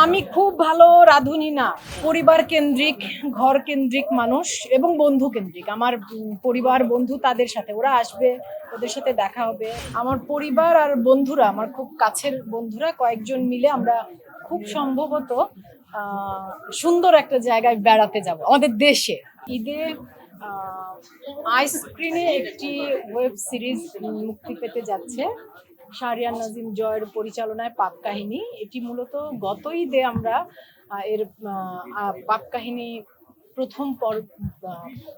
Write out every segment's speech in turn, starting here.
আমি খুব ভালো রাঁধুনি না। পরিবার কেন্দ্রিক, ঘর কেন্দ্রিক মানুষ এবং বন্ধু কেন্দ্রিক। আমার পরিবার বন্ধু তাদের সাথে ওরা আসবে, ওদের সাথে দেখা হবে। আমার পরিবার আর বন্ধুরা, আমার খুব কাছের বন্ধুরা কয়েকজন মিলে আমরা খুব সম্ভবত সুন্দর একটা জায়গায় বেড়াতে যাব আমাদের দেশে। ঈদে আইস্ক্রিনে একটি ওয়েব সিরিজ মুক্তি পেতে যাচ্ছে শাহরিয়ার নাজিম জয়ের পরিচালনায় পাক কাহিনী। এটি মূলত গত ঈদে আমরা এর পাক কাহিনী প্রথম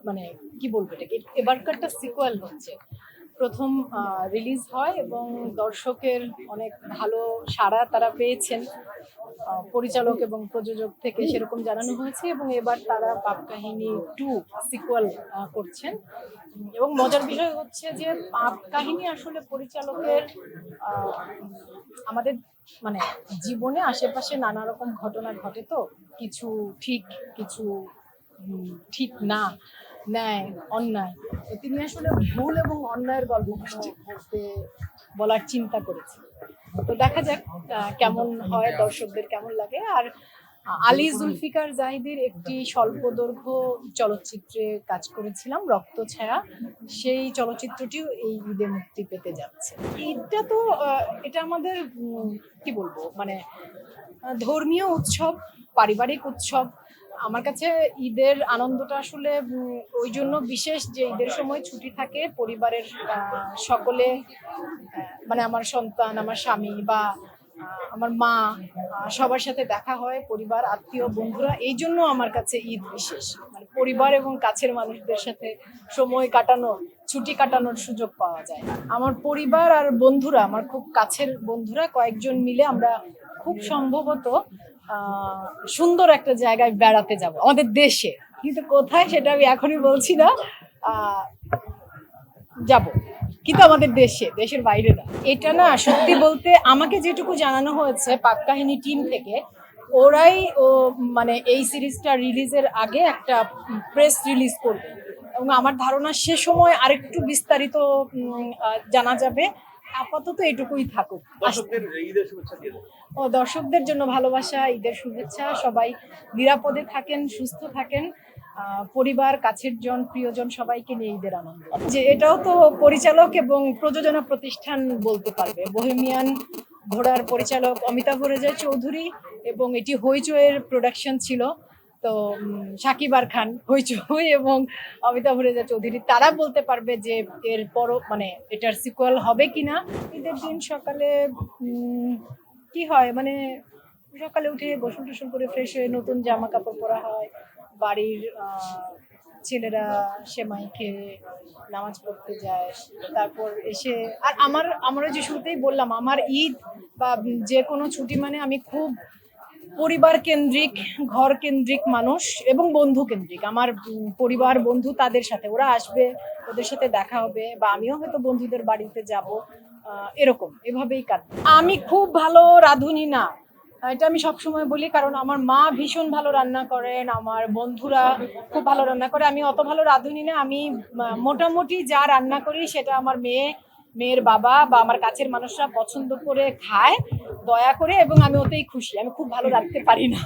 মানে কি বলবো এটাকে, এবারকারটা সিকুয়েল হচ্ছে। প্রথম রিলিজ হয় এবং দর্শকের অনেক ভালো সাড়া তারা পেয়েছেন। পরিচালক এবং প্রযোজক থেকে সেরকম জানানো হয়েছে এবং এবার তারা পাপ কাহিনী 2 সিকুয়েল করছেন। এবং মজার বিষয় হচ্ছে যে পাপ কাহিনী আসলে পরিচালকের আমাদের মানে জীবনে আশেপাশে নানা রকম ঘটনা ঘটে, তো কিছু ঠিক কিছু ঠিক না, ন্যায় অন্যায়, তো তিনি আসলে ভুল এবং অন্যায়ের গল্প বলতে বলার চিন্তা করেছে। তো দেখা যাক কেমন হয়, দর্শকদের কেমন লাগে। আর আলী জুলফিকার জাহিদের একটি স্বল্পদৈর্ঘ্য চলচ্চিত্রে কাজ করেছিলাম, রক্তছায়া। সেই চলচ্চিত্রটিও এই ঈদে মুক্তি পেতে যাচ্ছে। ঈদটা তো এটা আমাদের কি বলবো, মানে ধর্মীয় উৎসব, পারিবারিক উৎসব। আমার কাছে ঈদের আনন্দটা আসলে ওই জন্য বিশেষ যে ঈদের সময় ছুটি থাকে, পরিবারের সকলে, মানে আমার সন্তান, আমার স্বামী বা আমার মা, সবার সাথে দেখা হয়, পরিবার আত্মীয় বন্ধুরা। এই জন্য আমার কাছে ঈদ বিশেষ, মানে পরিবার এবং কাছের মানুষদের সাথে সময় কাটানোর, ছুটি কাটানোর সুযোগ পাওয়া যায়। আমার পরিবার আর বন্ধুরা, আমার খুব কাছের বন্ধুরা কয়েকজন মিলে আমরা খুব সম্ভবত সুন্দর একটা জায়গায় বেড়াতে যাব আমাদের দেশে, কিন্তু কোথায় সেটা আমি এখনই বলছি না। যাব, কিন্তু আমাদের দেশে, দেশের বাইরে না। এটা না, সত্যি বলতে আমাকে যেটুকু জানানো হয়েছে পাক কাহিনী টিম থেকে, ওরাই মানে এই সিরিজটা রিলিজের আগে একটা প্রেস রিলিজ করবে এবং আমার ধারণা সে সময় আরেকটু বিস্তারিত জানা যাবে। আপাতত এটুকুই থাকুক। দর্শকদের জন্য ভালোবাসা, ঈদের শুভেচ্ছা। সবাই নিরাপদে থাকেন, সুস্থ থাকেন, পরিবার, কাছের জন, প্রিয়জন সবাইকে নিয়ে ঈদের আনন্দ। যে এটাও তো পরিচালক এবং প্রযোজনা প্রতিষ্ঠান বলতে পারবে। বোহেমিয়ান ঘোড়ার পরিচালক অমিতাভ রেজা চৌধুরী এবং এটি হইচইয়ের প্রোডাকশন ছিল। তো শাকিব আর খান, হইচই এবং অমিতাভ রেজা চৌধুরী, তারা বলতে পারবে যে এর পরও মানে এটার সিকুয়েল হবে কিনা। ঈদের দিন সকালে কি হয়, মানে সকালে উঠে গোসল টোসল করে ফ্রেশ হয়ে নতুন জামা কাপড় পরা হয়, বাড়ির ছেলেরা সেমাই খেয়ে নামাজ পড়তে যায়, তারপর এসে আর আমরা যে শুরুতেই বললাম, আমার ঈদ বা যে কোনো ছুটি মানে আমি খুব পরিবার কেন্দ্রিক, ঘর কেন্দ্রিক মানুষ এবং বন্ধু কেন্দ্রিক। আমার পরিবার বন্ধু তাদের সাথে ওরা আসবে, ওদের সাথে দেখা হবে, বা আমিও হয়তো বন্ধুদের বাড়িতে যাব, এরকম এভাবেই কাটবে। আমি খুব ভালো রাঁধুনি না, এটা আমি সবসময় বলি, কারণ আমার মা ভীষণ ভালো রান্না করেন, আমার বন্ধুরা খুব ভালো রান্না করে। আমি অত ভালো রাঁধুনি না, আমি মোটামুটি যা রান্না করি সেটা আমার মেয়ের বাবা বা আমার কাছের মানুষরা পছন্দ করে খায়, দয়া করে, এবং আমি ওতেই খুশি। আমি খুব ভালো রাঁধতে পারি না।